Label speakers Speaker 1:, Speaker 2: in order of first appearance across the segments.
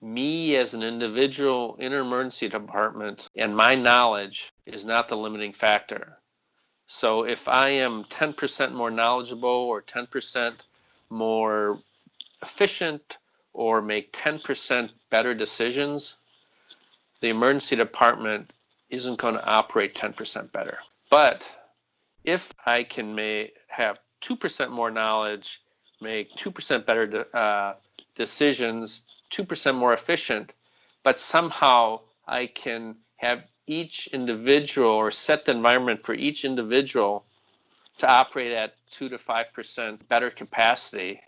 Speaker 1: me as an individual in an emergency department and my knowledge is not the limiting factor. So if I am 10% more knowledgeable or 10% more efficient or make 10% better decisions, the emergency department isn't going to operate 10% better. But if I can have 2% more knowledge, make 2% better decisions, 2% more efficient, but somehow I can have each individual or set the environment for each individual to operate at 2 to 5% better capacity,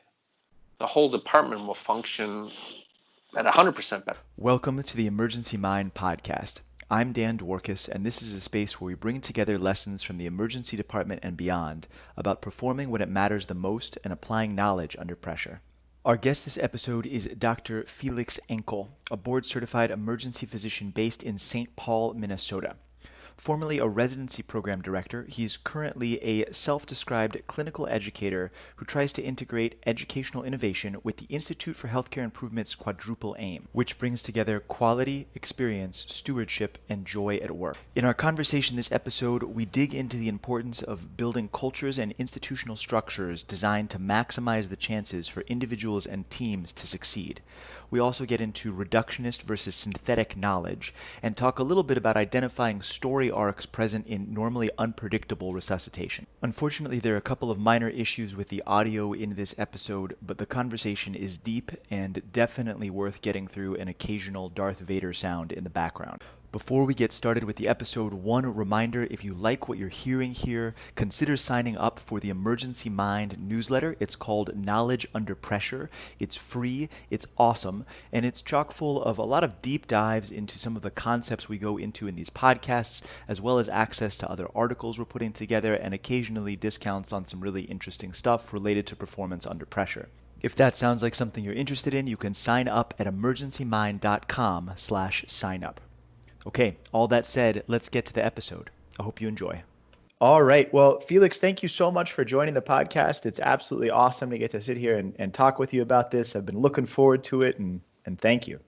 Speaker 1: the whole department will function at 100% better.
Speaker 2: Welcome to the Emergency Mind podcast. I'm Dan Dworkis, and this is a space where we bring together lessons from the emergency department and beyond about performing when it matters the most and applying knowledge under pressure. Our guest this episode is Dr. Felix Ankel, a board-certified emergency physician based in St. Paul, Minnesota. Formerly a residency program director, he's currently a self-described clinical educator who tries to integrate educational innovation with the Institute for Healthcare Improvement's quadruple aim, which brings together quality, experience, stewardship, and joy at work. In our conversation this episode, we dig into the importance of building cultures and institutional structures designed to maximize the chances for individuals and teams to succeed. We also get into reductionist versus synthetic knowledge and talk a little bit about identifying story arcs present in normally unpredictable resuscitation. Unfortunately, there are a couple of minor issues with the audio in this episode, but the conversation is deep and definitely worth getting through an occasional Darth Vader sound in the background. Before we get started with the episode, one reminder: if you like what you're hearing here, consider signing up for the Emergency Mind newsletter. It's called Knowledge Under Pressure. It's free, it's awesome, and it's chock full of a lot of deep dives into some of the concepts we go into in these podcasts, as well as access to other articles we're putting together and occasionally discounts on some really interesting stuff related to performance under pressure. If that sounds like something you're interested in, you can sign up at emergencymind.com/signup. Okay, all that said, let's get to the episode. I hope you enjoy. All right. Well, Felix, thank you so much for joining the podcast. It's absolutely awesome to get to sit here and talk with you about this. I've been looking forward to it, and thank you.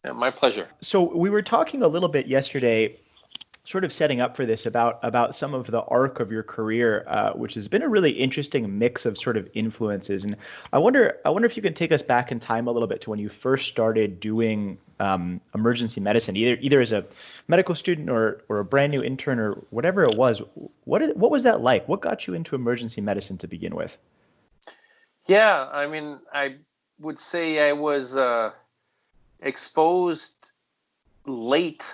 Speaker 1: Yeah, my pleasure.
Speaker 2: So we were talking a little bit yesterday, sort of setting up for this, about some of the arc of your career, which has been a really interesting mix of sort of influences. And I wonder if you could take us back in time a little bit to when you first started doing emergency medicine, either as a medical student or a brand new intern or whatever it was. What was that like? What got you into emergency medicine to begin with?
Speaker 1: Yeah, I mean, I would say I was exposed late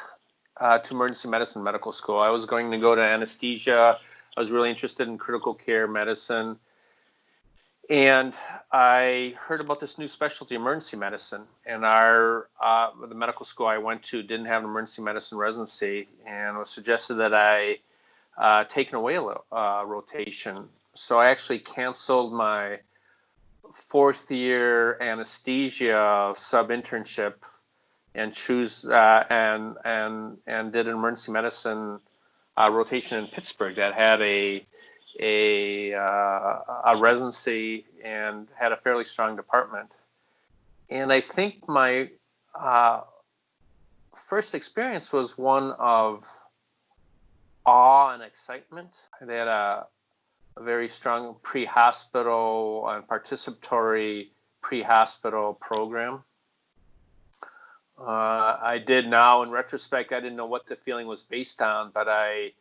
Speaker 1: to emergency medicine medical school. I was going to go to anesthesia. I was really interested in critical care medicine. And I heard about this new specialty, emergency medicine, and the medical school I went to didn't have an emergency medicine residency, and it was suggested that I take an away rotation. So I actually canceled my fourth year anesthesia sub-internship and and did an emergency medicine rotation in Pittsburgh that had a residency and had a fairly strong department. And I think my first experience was one of awe and excitement. They had a very strong pre-hospital and participatory pre-hospital program. I did now, in retrospect, I didn't know what the feeling was based on, but I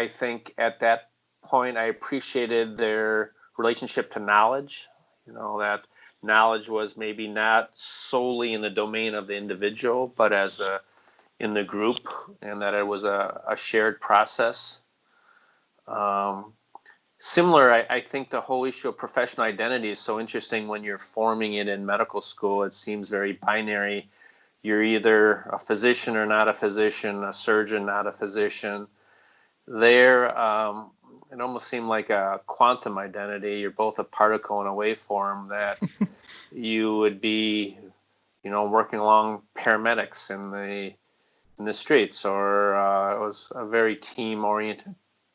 Speaker 1: think at that point I appreciated their relationship to knowledge. You know, that knowledge was maybe not solely in the domain of the individual, but in the group, and that it was a shared process. Similar, I think the whole issue of professional identity is so interesting when you're forming it in medical school. It seems very binary. You're either a physician or not a physician, a surgeon, not a physician. There, it almost seemed like a quantum identity. You're both a particle and a waveform, that you would be, working along paramedics in the streets, or it was a very team-oriented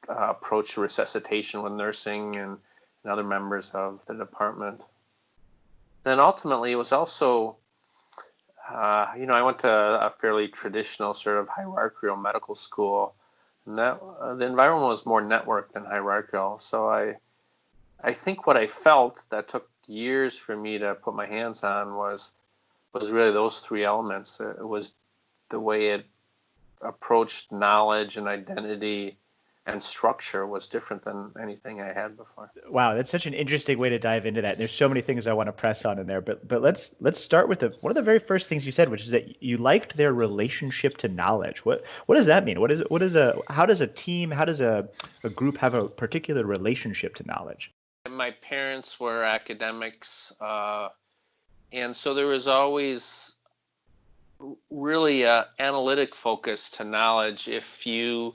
Speaker 1: approach to resuscitation with nursing and other members of the department. Then ultimately, it was also I went to a fairly traditional sort of hierarchical medical school, and that the environment was more networked than hierarchical. So I think what I felt that took years for me to put my hands on was really those three elements. It was the way it approached knowledge and identity and structure was different than anything I had before.
Speaker 2: Wow, that's such an interesting way to dive into that. There's so many things I want to press on in there, but let's start with one of the very first things you said, which is that you liked their relationship to knowledge. What does that mean? How does a team, how does a group have a particular relationship to knowledge?
Speaker 1: My parents were academics, and so there was always really an analytic focus to knowledge. If you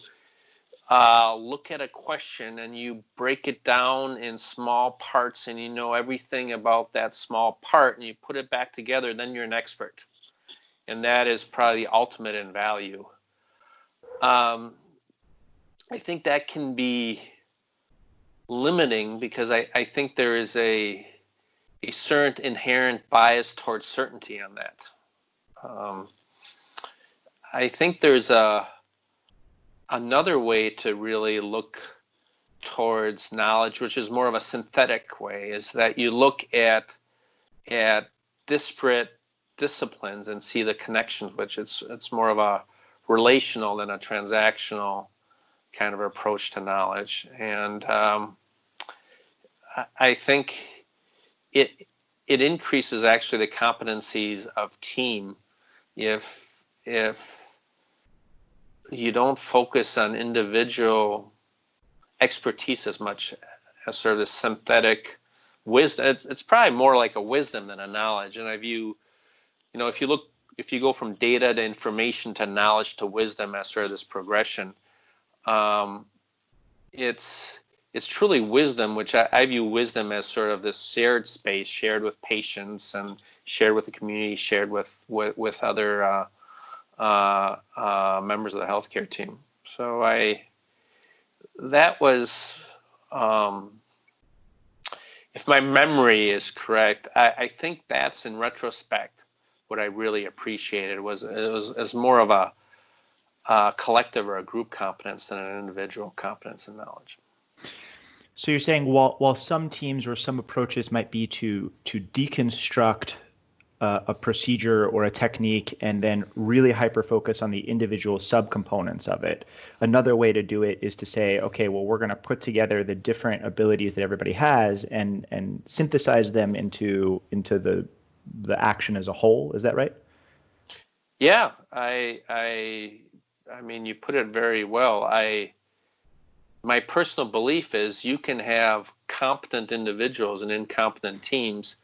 Speaker 1: look at a question and you break it down in small parts and you know everything about that small part and you put it back together, then you're an expert. And that is probably the ultimate in value. I think that can be limiting because I think there is a certain inherent bias towards certainty on that. I think there's another way to really look towards knowledge, which is more of a synthetic way, is that you look at disparate disciplines and see the connections, which it's more of a relational than a transactional kind of approach to knowledge. And I think it increases actually the competencies of team if you don't focus on individual expertise as much as sort of the synthetic wisdom. It's probably more like a wisdom than a knowledge. And I view, if you go from data to information to knowledge to wisdom as sort of this progression, it's truly wisdom, which I view wisdom as sort of this shared space, shared with patients and shared with the community, shared with other members of the healthcare team. So that was, if my memory is correct, I think that's in retrospect what I really appreciated was more of a collective or a group competence than an individual competence and knowledge.
Speaker 2: So you're saying while some teams or some approaches might be to deconstruct a procedure or a technique and then really hyper focus on the individual subcomponents of it. Another way to do it is to say, okay, well, we're going to put together the different abilities that everybody has and synthesize them into the action as a whole. Is that right?
Speaker 1: Yeah, I mean, you put it very well. My personal belief is you can have competent individuals and incompetent teams,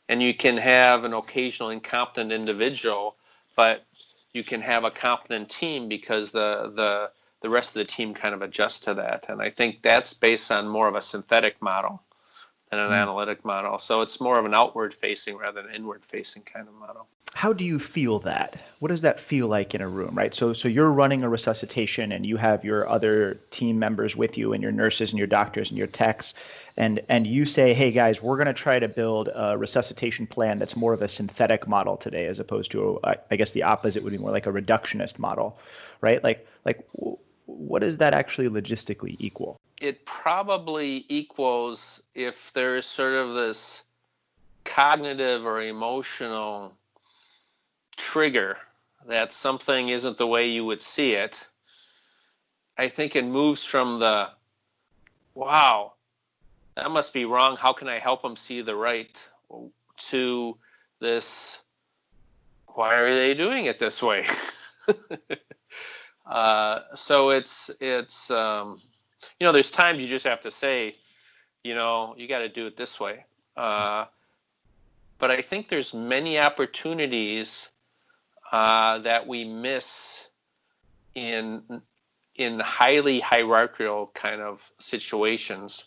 Speaker 1: and you can have an occasional incompetent individual, but you can have a competent team because the rest of the team kind of adjusts to that. And I think that's based on more of a synthetic model than an analytic model. So it's more of an outward facing rather than inward facing kind of model.
Speaker 2: How do you feel that? What does that feel like in a room, right? So you're running a resuscitation and you have your other team members with you and your nurses and your doctors and your techs, and you say, hey guys, we're going to try to build a resuscitation plan that's more of a synthetic model today as opposed to, I guess the opposite would be more like a reductionist model, right? Like what does that actually logistically equal?
Speaker 1: It probably equals if there is sort of this cognitive or emotional trigger that something isn't the way you would see it. I think it moves from the, wow, that must be wrong, how can I help them see the right, to this, why are they doing it this way? So it's there's times you just have to say, you got to do it this way. But I think there's many opportunities that we miss in highly hierarchical kind of situations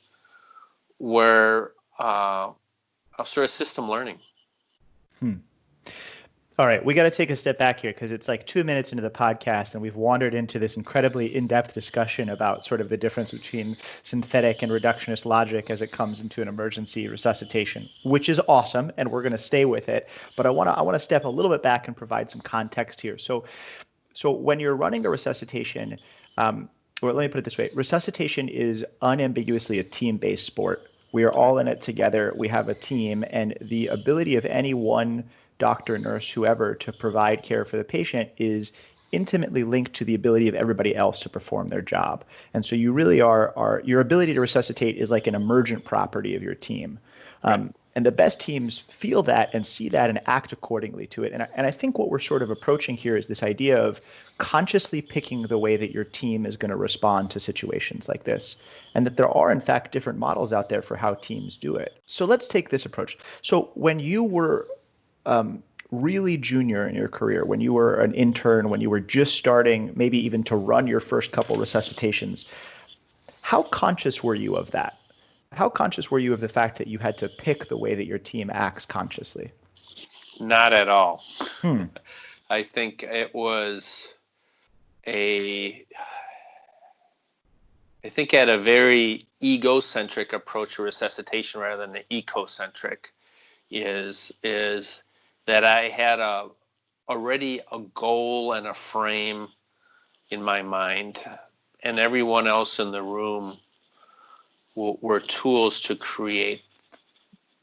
Speaker 1: where of sort of system learning.
Speaker 2: All right, we got to take a step back here because it's like 2 minutes into the podcast and we've wandered into this incredibly in-depth discussion about sort of the difference between synthetic and reductionist logic as it comes into an emergency resuscitation, which is awesome, and we're going to stay with it. But I want to step a little bit back and provide some context here. So when you're running a resuscitation, or let me put it this way, resuscitation is unambiguously a team-based sport. We are all in it together. We have a team, and the ability of any one doctor, nurse, whoever, to provide care for the patient is intimately linked to the ability of everybody else to perform their job. And so you really are your ability to resuscitate is like an emergent property of your team. And the best teams feel that and see that and act accordingly to it. And I think what we're sort of approaching here is this idea of consciously picking the way that your team is going to respond to situations like this. And that there are, in fact, different models out there for how teams do it. So let's take this approach. So when you were really junior in your career, when you were an intern, when you were just starting, maybe even to run your first couple resuscitations, how conscious were you of that? How conscious were you of the fact that you had to pick the way that your team acts consciously?
Speaker 1: Not at all.
Speaker 2: Hmm.
Speaker 1: I think it was I think had a very egocentric approach to resuscitation rather than an ecocentric. Is that I had already a goal and a frame in my mind, and everyone else in the room were tools to create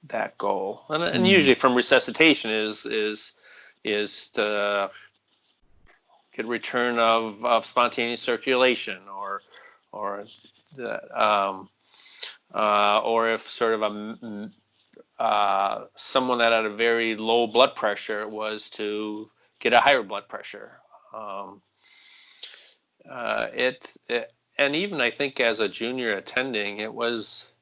Speaker 1: that goal. And usually from resuscitation is to get return of spontaneous circulation, or if sort of someone that had a very low blood pressure was to get a higher blood pressure. And even I think as a junior attending, it was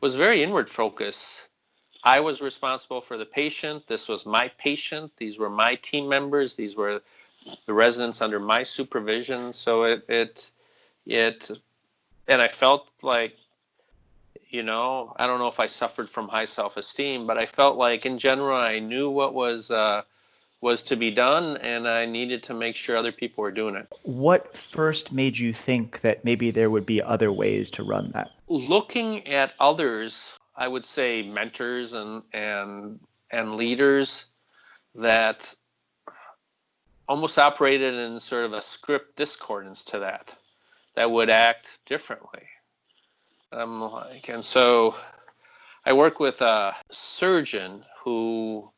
Speaker 1: very inward focus. I was responsible for the patient. This was my patient. These were my team members. These were the residents under my supervision. So and I felt like, I don't know if I suffered from high self-esteem, but I felt like in general I knew what was to be done, and I needed to make sure other people were doing it.
Speaker 2: What first made you think that maybe there would be other ways to run that?
Speaker 1: Looking at others, I would say mentors and leaders that almost operated in sort of a script discordance to that would act differently. And so I work with a surgeon who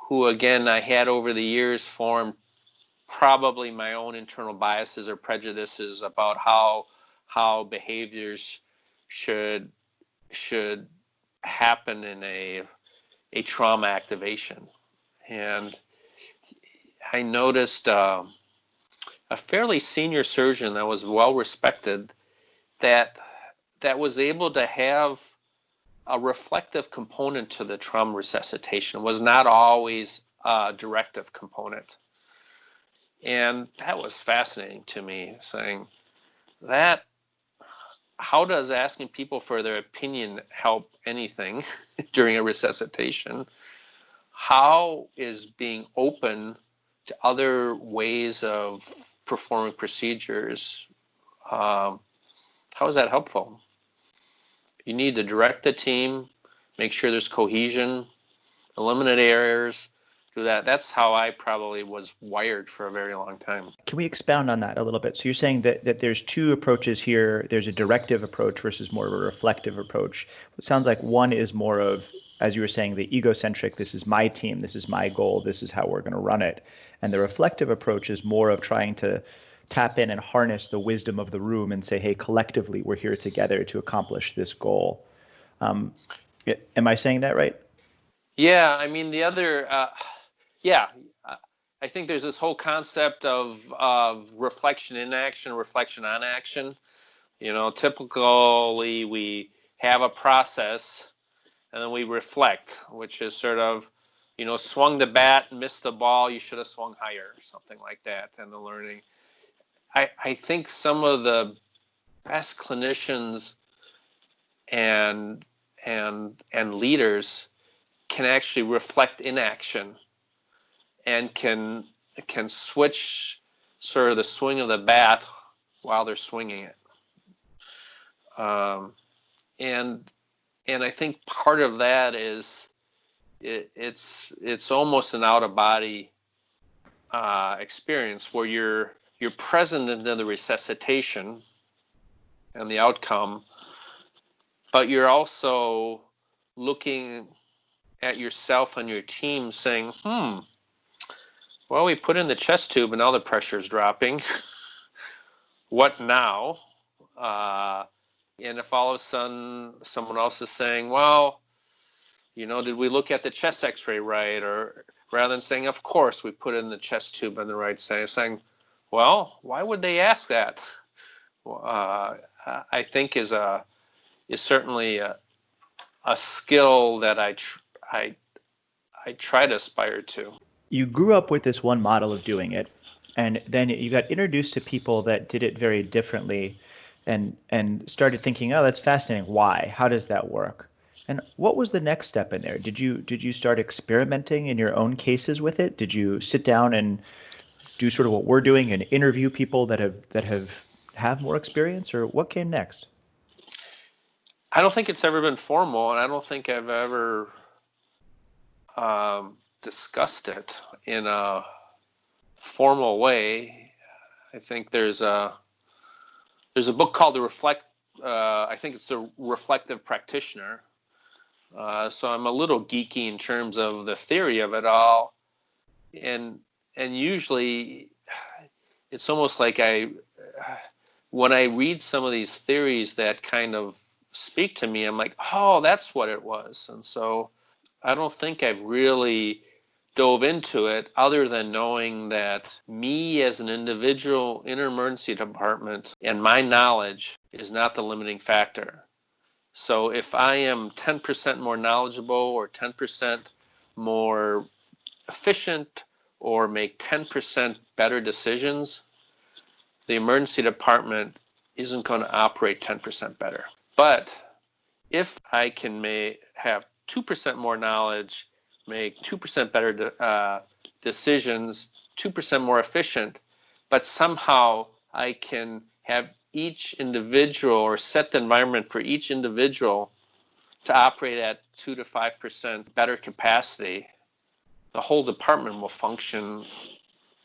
Speaker 1: again, I had over the years formed probably my own internal biases or prejudices about how behaviors should happen in a trauma activation. And I noticed a fairly senior surgeon that was well respected that was able to have a reflective component to the trauma resuscitation, was not always a directive component. And that was fascinating to me, saying that how does asking people for their opinion help anything during a resuscitation? How is being open to other ways of performing procedures, how is that helpful? You need to direct the team, make sure there's cohesion, eliminate errors, do that. That's how I probably was wired for a very long time.
Speaker 2: Can we expound on that a little bit? So you're saying that there's two approaches here. There's a directive approach versus more of a reflective approach. It sounds like one is more of, as you were saying, the egocentric, this is my team, this is my goal, this is how we're going to run it. And the reflective approach is more of trying to tap in and harness the wisdom of the room and say, hey, collectively, we're here together to accomplish this goal. Am I saying that right?
Speaker 1: Yeah, I mean, the other, I think there's this whole concept of reflection in action, reflection on action. Typically we have a process and then we reflect, which is sort of, swung the bat, missed the ball, you should have swung higher, something like that, and the learning. I think some of the best clinicians and leaders can actually reflect inaction and can switch sort of the swing of the bat while they're swinging it. And I think part of that is it's almost an out of body experience where you're present in the resuscitation and the outcome, but you're also looking at yourself and your team saying, well, we put in the chest tube and now the pressure's dropping. What now? And if all of a sudden someone else is saying, well, did we look at the chest x-ray right? Or rather than saying, of course, we put in the chest tube on the right side, saying, well, why would they ask that? I think is certainly a skill that I try to aspire to.
Speaker 2: You grew up with this one model of doing it, and then you got introduced to people that did it very differently, and started thinking, oh, that's fascinating. Why? How does that work? And what was the next step in there? Did you start experimenting in your own cases with it? Did you sit down and do sort of what we're doing and interview people that have more experience, or what came next?
Speaker 1: I don't think it's ever been formal, and I don't think I've ever discussed it in a formal way. I think there's a book called I think it's the Reflective Practitioner. So I'm a little geeky in terms of the theory of it all, and usually it's almost like when I read some of these theories that kind of speak to me, I'm like, oh, that's what it was. And so I don't think I've really dove into it other than knowing that me as an individual in an emergency department and my knowledge is not the limiting factor. So if I am 10% more knowledgeable or 10% more efficient or make 10% better decisions, the emergency department isn't going to operate 10% better. But if I can have 2% more knowledge, make 2% better decisions, 2% more efficient, but somehow I can have each individual or set the environment for each individual to operate at 2 to 5% better capacity, the whole department will function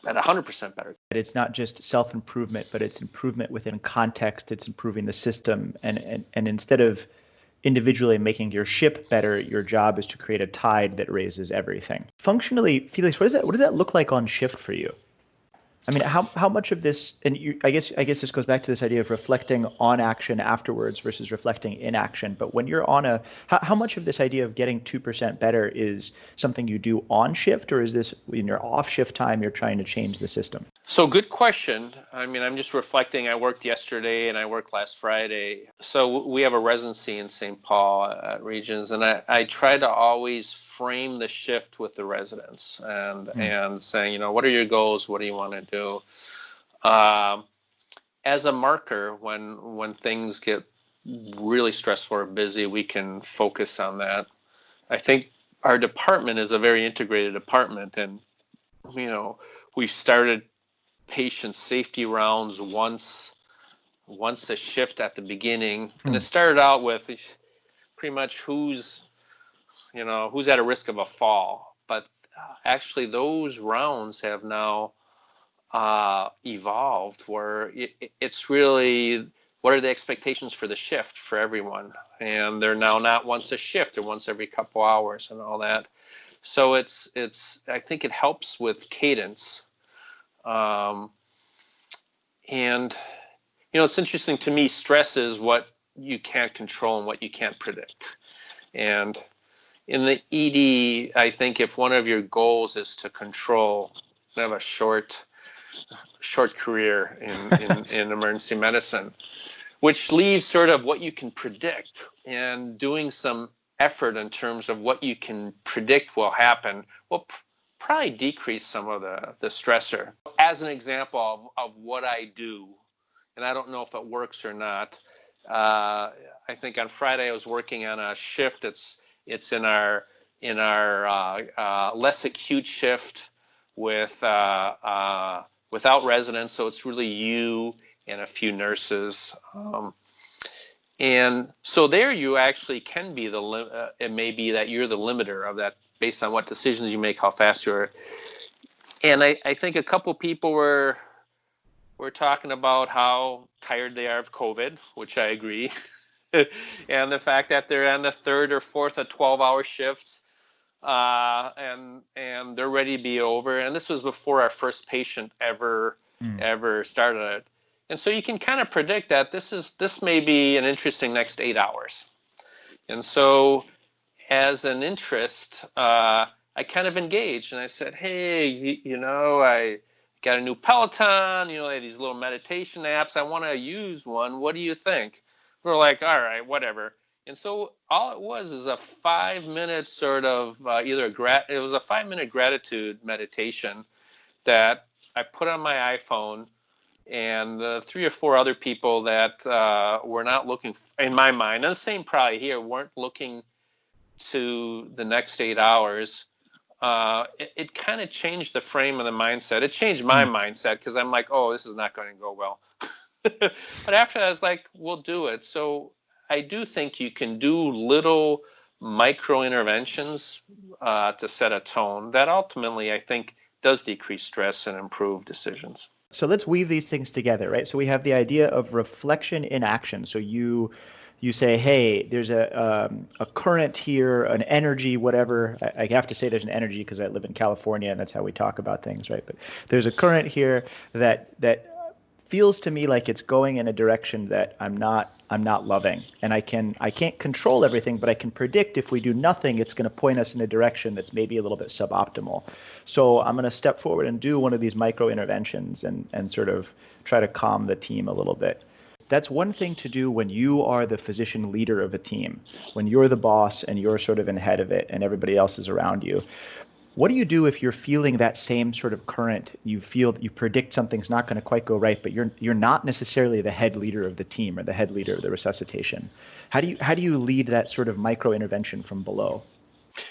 Speaker 1: at 100% better.
Speaker 2: It's not just self-improvement, but it's improvement within context. It's improving the system. And instead of individually making your ship better, your job is to create a tide that raises everything. Functionally, Felix, what does that look like on shift for you? I mean, how much of this, and I guess this goes back to this idea of reflecting on action afterwards versus reflecting in action. But when you're on how much of this idea of getting 2% better is something you do on shift, or is this in your off shift time you're trying to change the system?
Speaker 1: So good question. I mean, I'm just reflecting. I worked yesterday and I worked last Friday. So we have a residency in St. Paul at Regions, and I try to always frame the shift with the residents and saying, what are your goals? What do you want to do? As a marker, when things get really stressful or busy, we can focus on that. I think our department is a very integrated department, and we've started patient safety rounds once a shift at the beginning, and it started out with pretty much who's at a risk of a fall, but actually those rounds have now evolved where it's really what are the expectations for the shift for everyone, and they're now not once a shift, they're once every couple hours and all that. So it's I think it helps with cadence. And it's interesting to me, stress is what you can't control and what you can't predict. And in the ED, I think if one of your goals is to control, have a short career in emergency medicine, which leaves sort of what you can predict, and doing some effort in terms of what you can predict will happen will probably decrease some of the stressor. As an example of what I do, and I don't know if it works or not, I think on Friday I was working on a shift. It's in our in our less acute shift without residents. So it's really you and a few nurses. And so there you actually can be it may be that you're the limiter of that based on what decisions you make, how fast you are. And I think a couple people were talking about how tired they are of COVID, which I agree. And the fact that they're on the third or fourth of 12-hour shifts, and they're ready to be over. And this was before our first patient ever started it. And so you can kind of predict that this may be an interesting next 8 hours. And so as an interest, I kind of engaged and I said, hey, I got a new Peloton, they have these little meditation apps. I want to use one. What do you think? We're like, all right, whatever. And so all it was is a 5-minute sort of it was a 5-minute gratitude meditation that I put on my iPhone, and the 3 or 4 other people that were not looking, in my mind, and the same probably here, weren't looking to the next 8 hours. It kind of changed the frame of the mindset. It changed my mindset because I'm like, oh, this is not going to go well. But after that, I was like, we'll do it. So I do think you can do little micro interventions to set a tone that ultimately I think does decrease stress and improve decisions.
Speaker 2: So let's weave these things together, right? So we have the idea of reflection in action. So you say, hey, there's a current here, an energy, whatever. I have to say there's an energy because I live in California and that's how we talk about things, right? But there's a current here that feels to me like it's going in a direction that I'm not loving, and I can't control everything, but I can predict if we do nothing, it's going to point us in a direction that's maybe a little bit suboptimal. So I'm going to step forward and do one of these micro interventions and sort of try to calm the team a little bit. That's one thing to do when you are the physician leader of a team, when you're the boss and you're sort of in head of it and everybody else is around you. What do you do if you're feeling that same sort of current? You predict something's not going to quite go right, but you're not necessarily the head leader of the team or the head leader of the resuscitation. How do you lead that sort of micro intervention from below?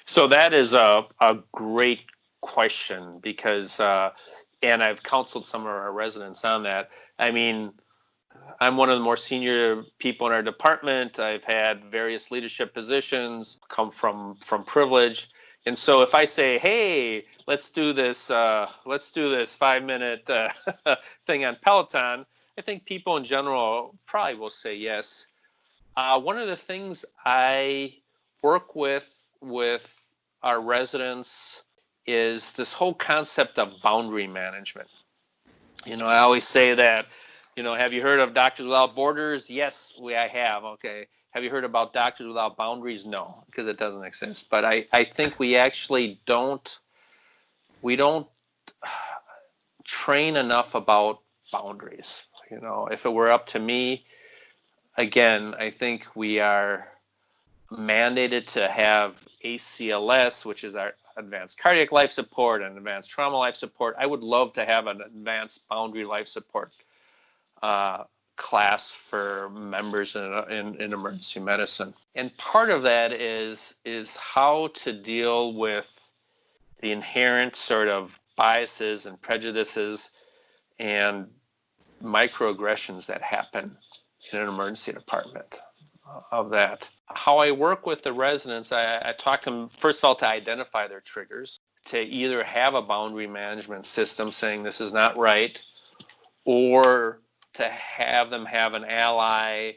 Speaker 1: So that is a great question because, and I've counseled some of our residents on that. I mean, I'm one of the more senior people in our department. I've had various leadership positions, come from privilege. And so if I say, hey, let's do this 5-minute thing on Peloton, I think people in general probably will say yes. One of the things I work with our residents is this whole concept of boundary management. I always say that, have you heard of Doctors Without Borders? Yes, I have. Okay. Have you heard about Doctors Without Boundaries? No, because it doesn't exist. But I think we actually don't train enough about boundaries. If it were up to me, again, I think we are mandated to have ACLS, which is our advanced cardiac life support and advanced trauma life support. I would love to have an advanced boundary life support class for members in emergency medicine. And part of that is how to deal with the inherent sort of biases and prejudices and microaggressions that happen in an emergency department of that. How I work with the residents, I talk to them, first of all, to identify their triggers, to either have a boundary management system saying this is not right, or to have them have an ally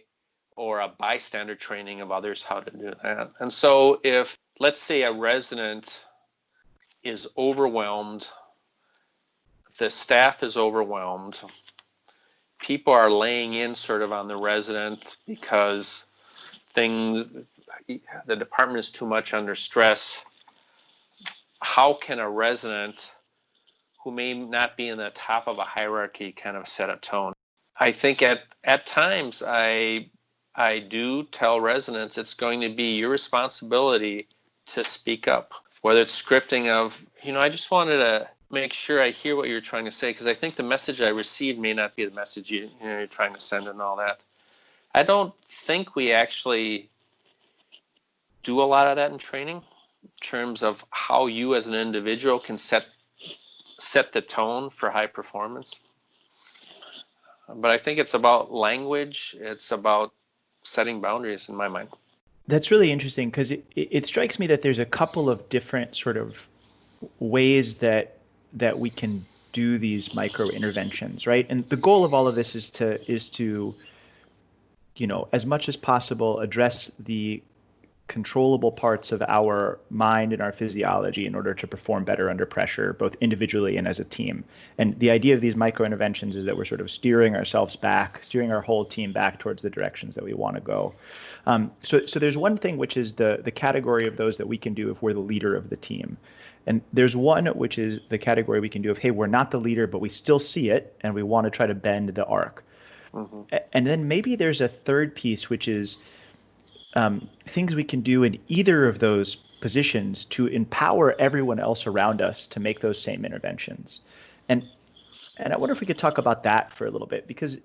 Speaker 1: or a bystander training of others how to do that. And so if, let's say, a resident is overwhelmed, the staff is overwhelmed, people are laying in sort of on the resident because the department is too much under stress, how can a resident who may not be in the top of a hierarchy kind of set a tone? I think at times I do tell residents it's going to be your responsibility to speak up, whether it's scripting of, I just wanted to make sure I hear what you're trying to say, because I think the message I received may not be the message you're trying to send and all that. I don't think we actually do a lot of that in training. terms of how you as an individual can set the tone for high performance. But I think it's about language. It's about setting boundaries in my mind.
Speaker 2: That's really interesting because it strikes me that there's a couple of different sort of ways that we can do these micro interventions, right? And the goal of all of this is to as much as possible address the controllable parts of our mind and our physiology in order to perform better under pressure, both individually and as a team. And the idea of these micro interventions is that we're sort of steering ourselves back, steering our whole team back towards the directions that we want to go. So there's one thing which is the category of those that we can do if we're the leader of the team. And there's one which is the category we can do if, hey, we're not the leader, but we still see it and we want to try to bend the arc. Mm-hmm. And then maybe there's a third piece, which is things we can do in either of those positions to empower everyone else around us to make those same interventions. And I wonder if we could talk about that for a little bit, because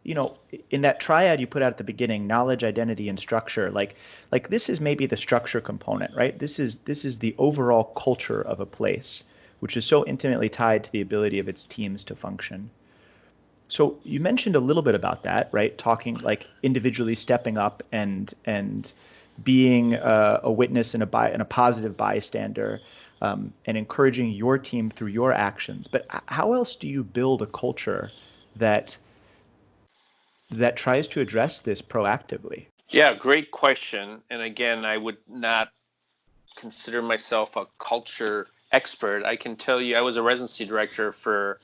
Speaker 2: in that triad you put out at the beginning, knowledge, identity, and structure, like this is maybe the structure component, right? This is the overall culture of a place, which is so intimately tied to the ability of its teams to function. So you mentioned a little bit about that, right? Talking like individually stepping up and being a witness and a positive bystander, and encouraging your team through your actions. But how else do you build a culture that tries to address this proactively?
Speaker 1: Yeah, great question. And again, I would not consider myself a culture expert. I can tell you I was a residency director for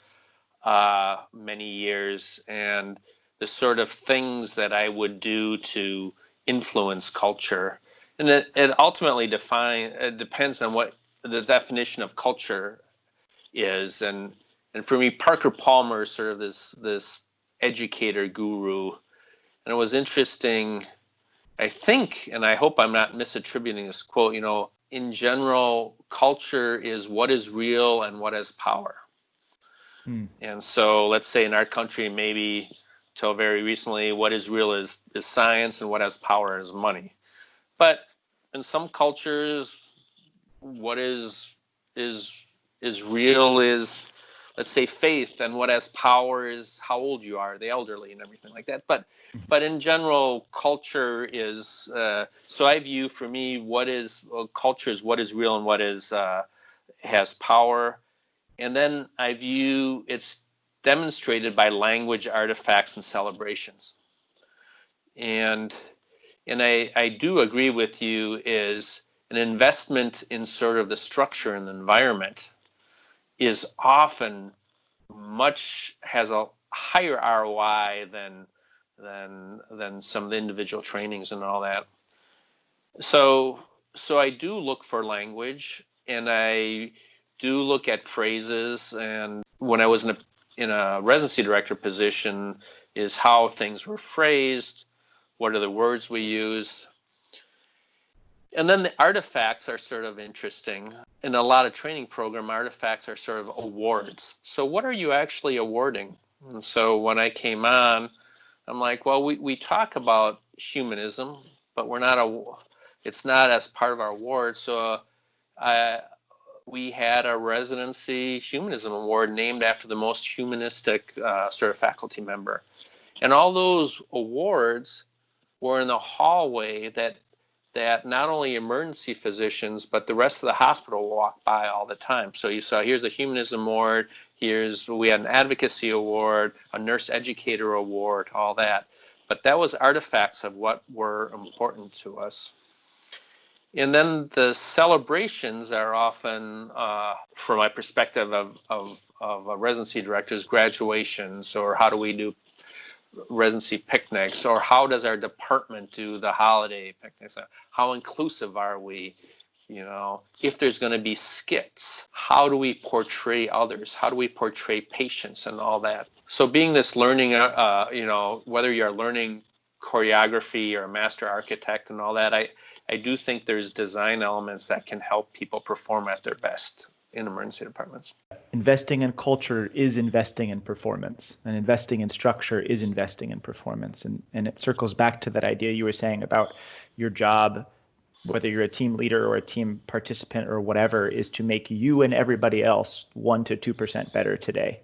Speaker 1: many years, and the sort of things that I would do to influence culture. And it ultimately depends on what the definition of culture is. And for me, Parker Palmer is sort of this educator guru. And it was interesting, I think, and I hope I'm not misattributing this quote, in general, culture is what is real and what has power. And so let's say in our country, maybe till very recently, what is real is science and what has power is money. But in some cultures, what is real is, let's say, faith, and what has power is how old you are, the elderly and everything like that. But in general, culture is, so I view for me, culture is what is real and what has power. And then I view it's demonstrated by language, artifacts, and celebrations. And I do agree with you, is an investment in sort of the structure and the environment is often has a higher ROI than some of the individual trainings and all that. So I do look for language, and I do look at phrases. And when I was in a residency director position, is how things were phrased, what are the words we use. And then the artifacts are sort of interesting. In a lot of training program, artifacts are sort of awards. So what are you actually awarding? And so when I came on, I'm like, well, we talk about humanism, but it's not as part of our award. So we had a residency humanism award named after the most humanistic sort of faculty member. And all those awards were in the hallway that not only emergency physicians, but the rest of the hospital walk by all the time. So you saw, here's a humanism award, we had an advocacy award, a nurse educator award, all that. But that was artifacts of what were important to us. And then the celebrations are often, from my perspective of residency directors, graduations, or how do we do residency picnics, or how does our department do the holiday picnics? How inclusive are we? If there's going to be skits, how do we portray others? How do we portray patients and all that? So being this learning, whether you're learning choreography or a master architect and all that, I do think there's design elements that can help people perform at their best in emergency departments.
Speaker 2: Investing in culture is investing in performance, and investing in structure is investing in performance. And it circles back to that idea you were saying about your job
Speaker 3: whether you're a team leader or a team participant or whatever, is to make you and everybody else 1 to 2% better today.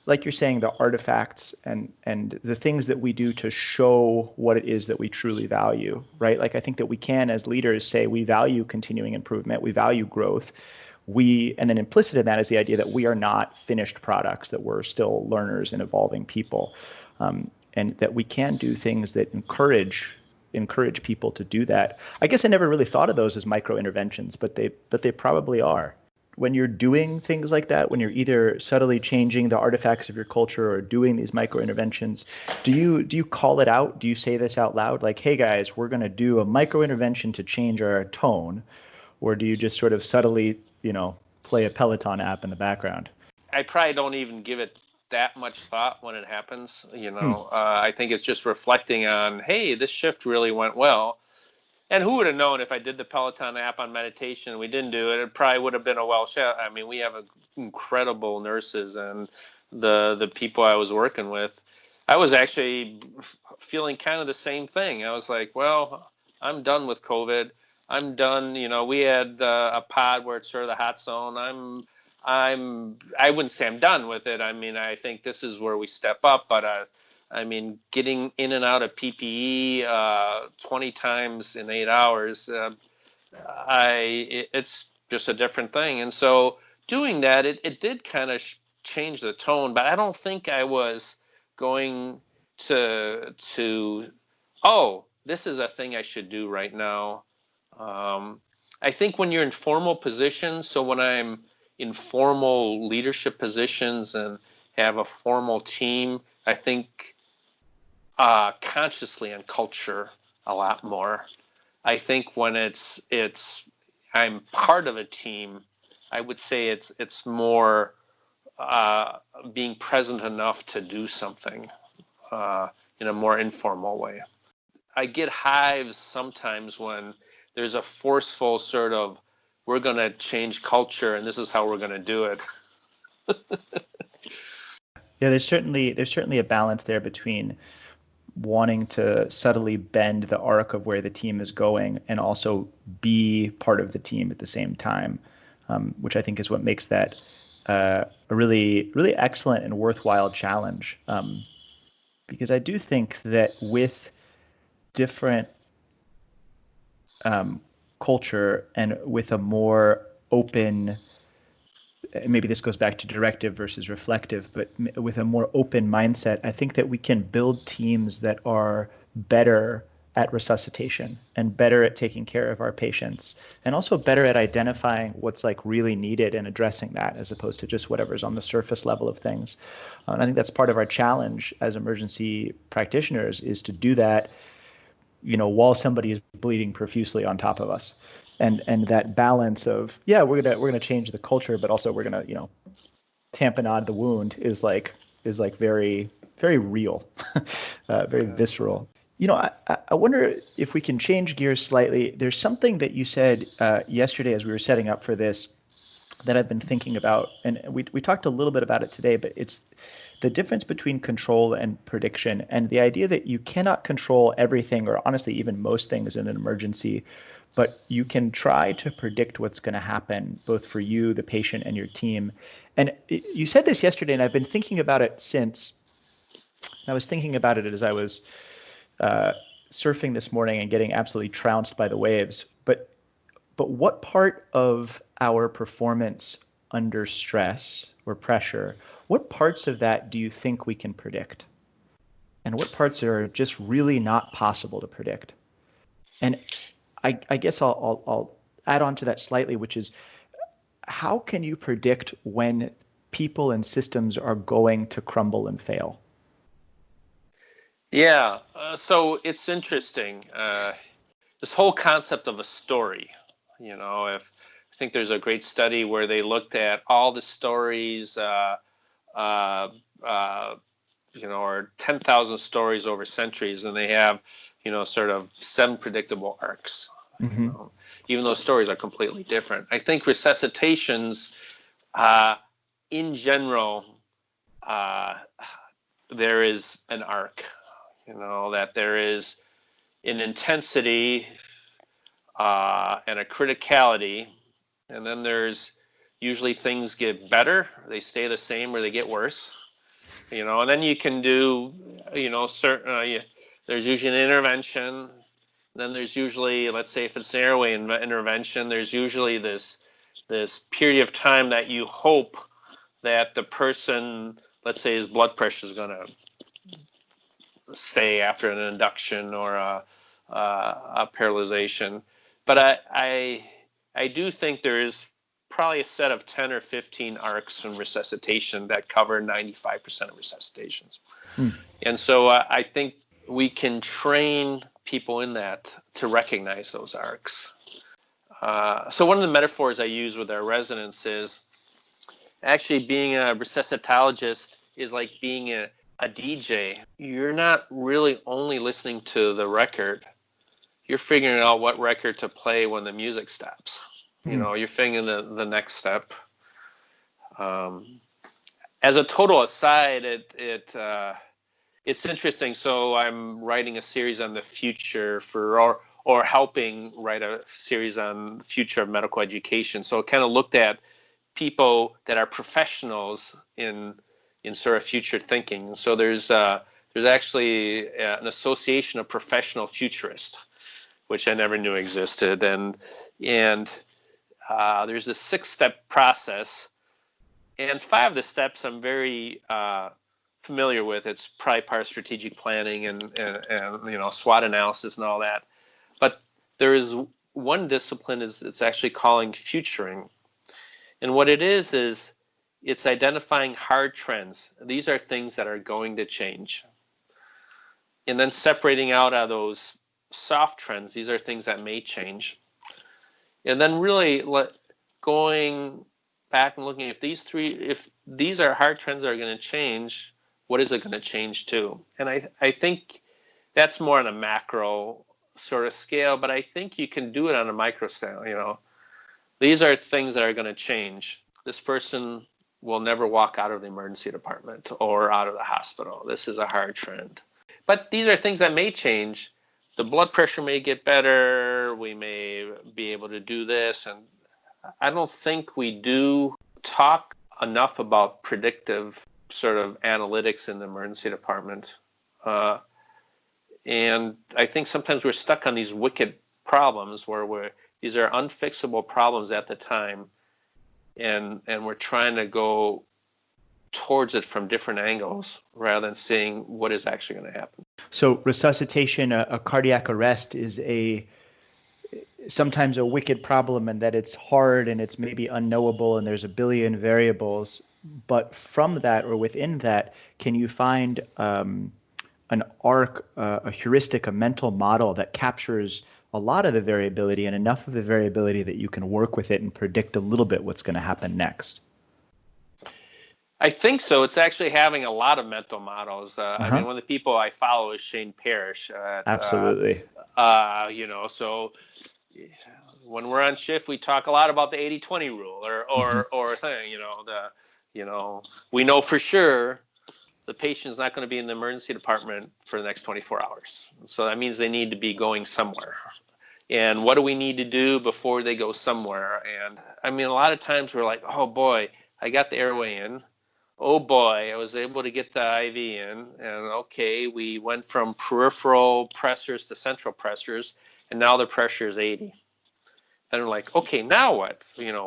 Speaker 3: Like you're saying, the artifacts and the things that we do to show what it is that we truly value, right? Like I think that we can, as leaders, say we value continuing improvement, we value growth. And then implicit in that is the idea that we are not finished products, that we're still learners and evolving people, and that we can do things that encourage people to do that. I guess I never really thought of those as micro interventions, but they probably are. When you're doing things like that, when you're either subtly changing the artifacts of your culture or doing these micro interventions, do you call it out? Do you say this out loud? Like, hey guys, we're going to do a micro intervention to change our tone. Or do you just sort of subtly, play a Peloton app in the background?
Speaker 1: I probably don't even give it that much thought when it happens. I think it's just reflecting on, hey, this shift really went well. And who would have known if I did the Peloton app on meditation and we didn't do it? It probably would have been a well shot. I mean, we have incredible nurses and the people I was working with. I was actually feeling kind of the same thing. I was like, well, I'm done with COVID. I'm done. We had a pod where it's sort of the hot zone. I wouldn't say I'm done with it. I mean, I think this is where we step up, but getting in and out of PPE 20 times in 8 hours, it's just a different thing. And so doing that, it did kind of change the tone, but I don't think I was going to oh, this is a thing I should do right now. I think when you're in formal positions, so when I'm in formal leadership positions and have a formal team, I think consciously on culture a lot more. I think when I'm part of a team, I would say it's more being present enough to do something in a more informal way. I get hives sometimes when there's a forceful sort of, we're going to change culture and this is how we're going to do it.
Speaker 3: Yeah, there's certainly a balance there between wanting to subtly bend the arc of where the team is going and also be part of the team at the same time, which I think is what makes that a really, really excellent and worthwhile challenge. Because I do think that with different culture and with a more open, maybe this goes back to directive versus reflective, but with a more open mindset, I think that we can build teams that are better at resuscitation and better at taking care of our patients and also better at identifying what's like really needed and addressing that as opposed to just whatever's on the surface level of things. And I think that's part of our challenge as emergency practitioners is to do that, while somebody is bleeding profusely on top of us. And that balance of, yeah, we're gonna change the culture, but also we're gonna, tamponade the wound is like very, very real, very visceral. I wonder if we can change gears slightly. There's something that you said yesterday as we were setting up for this that I've been thinking about, and we talked a little bit about it today, but it's the difference between control and prediction, and the idea that you cannot control everything, or honestly even most things in an emergency, but you can try to predict what's going to happen, both for you, the patient, and your team. And you said this yesterday, and I've been thinking about it since. I was thinking about it as I was surfing this morning and getting absolutely trounced by the waves. But what part of our performance under stress or pressure, what parts of that do you think we can predict? And what parts are just really not possible to predict? And I guess I'll add on to that slightly, which is, how can you predict when people and systems are going to crumble and fail?
Speaker 1: Yeah, so it's interesting. This whole concept of a story, if I think there's a great study where they looked at all the stories, or 10,000 stories over centuries, and they have, sort of 7 predictable arcs.
Speaker 3: Mm-hmm.
Speaker 1: Even though stories are completely different. I think resuscitations, in general, there is an arc, that there is an intensity and a criticality. And then there's usually things get better, they stay the same, or they get worse. And then you can do, certain, there's usually an intervention. Then there's usually, let's say if it's an airway intervention, there's usually this period of time that you hope that the person, let's say his blood pressure is going to stay after an induction or a paralyzation. But I do think there is probably a set of 10 or 15 arcs in resuscitation that cover 95% of resuscitations. And so I think we can train people in that to recognize those arcs. So one of the metaphors I use with our residents is actually being a resuscitologist is like being a DJ. You're not really only listening to the record. You're figuring out what record to play when the music stops. You're figuring the next step. As a total aside, it's interesting. So I'm writing a series on the future or helping write a series on the future of medical education. So it kind of looked at people that are professionals in sort of future thinking. So there's actually an association of professional futurists, which I never knew existed, and there's a 6-step process, and 5 of the steps I'm very familiar with. It's probably part of strategic planning and SWOT analysis and all that. But there is one discipline it's actually calling futuring, and what it is it's identifying hard trends. These are things that are going to change, and then separating out of those soft trends. These are things that may change. And then really going back and looking if these are hard trends that are going to change, what is it going to change to? And I think that's more on a macro sort of scale, but I think you can do it on a micro scale. These are things that are going to change. This person will never walk out of the emergency department or out of the hospital. This is a hard trend. But these are things that may change. The blood pressure may get better. We may be able to do this. And I don't think we do talk enough about predictive sort of analytics in the emergency department. And I think sometimes we're stuck on these wicked problems where these are unfixable problems at the time. And we're trying to go towards it from different angles rather than seeing what is actually going to happen.
Speaker 3: So resuscitation, a cardiac arrest, is sometimes a wicked problem, and that it's hard and it's maybe unknowable and there's a billion variables. But from that or within that, can you find an arc, a heuristic, a mental model that captures a lot of the variability and enough of the variability that you can work with it and predict a little bit what's going to happen next?
Speaker 1: I think so. It's actually having a lot of mental models. I mean, one of the people I follow is Shane Parrish.
Speaker 3: Absolutely.
Speaker 1: So when we're on shift, we talk a lot about the 80-20 rule or thing. We know for sure the patient's not going to be in the emergency department for the next 24 hours. So that means they need to be going somewhere. And what do we need to do before they go somewhere? And I mean, a lot of times we're like, oh boy, I got the airway in. Oh boy, I was able to get the IV in, and okay, we went from peripheral pressors to central pressors, and now the pressure is 80. And we're like, okay, now what?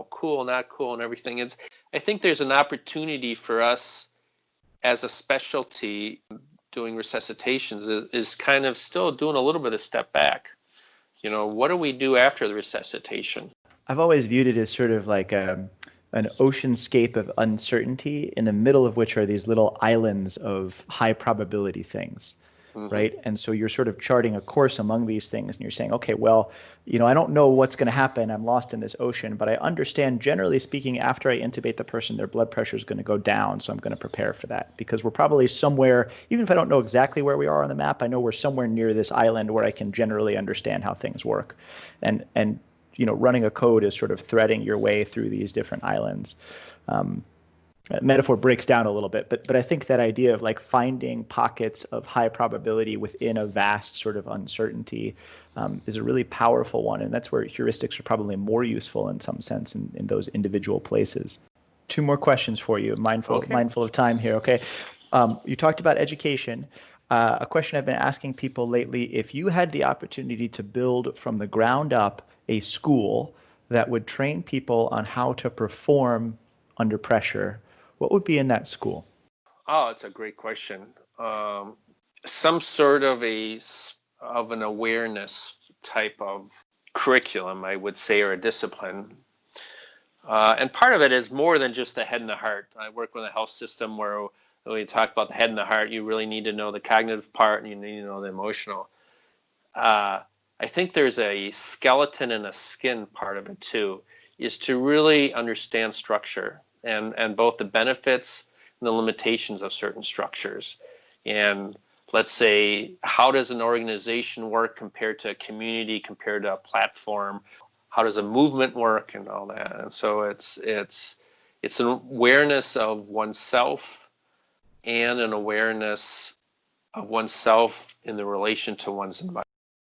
Speaker 1: Cool, not cool, and everything. I think there's an opportunity for us as a specialty doing resuscitations is kind of still doing a little bit of step back. What do we do after the resuscitation?
Speaker 3: I've always viewed it as sort of like an oceanscape of uncertainty, in the middle of which are these little islands of high probability things, right? And so you're sort of charting a course among these things, and you're saying, okay, well, I don't know what's going to happen. I'm lost in this ocean, but I understand, generally speaking, after I intubate the person, their blood pressure is going to go down, so I'm going to prepare for that, because we're probably somewhere, even if I don't know exactly where we are on the map, I know we're somewhere near this island where I can generally understand how things work. And running a code is sort of threading your way through these different islands. metaphor breaks down a little bit, but I think that idea of like finding pockets of high probability within a vast sort of uncertainty is a really powerful one, and that's where heuristics are probably more useful in some sense in those individual places. Two more questions for you, mindful of time here. Okay, you talked about education. A question I've been asking people lately: if you had the opportunity to build from the ground up a school that would train people on how to perform under pressure, what would be in that school?
Speaker 1: Oh, it's a great question. Some sort of an awareness type of curriculum, I would say, or a discipline. And part of it is more than just the head and the heart. I work with a health system where when you talk about the head and the heart, you really need to know the cognitive part and you need to know the emotional. I think there's a skeleton and a skin part of it too, is to really understand structure and both the benefits and the limitations of certain structures. And let's say, how does an organization work compared to a community, compared to a platform? How does a movement work and all that? And so it's an awareness of oneself and an awareness of oneself in the relation to one's environment.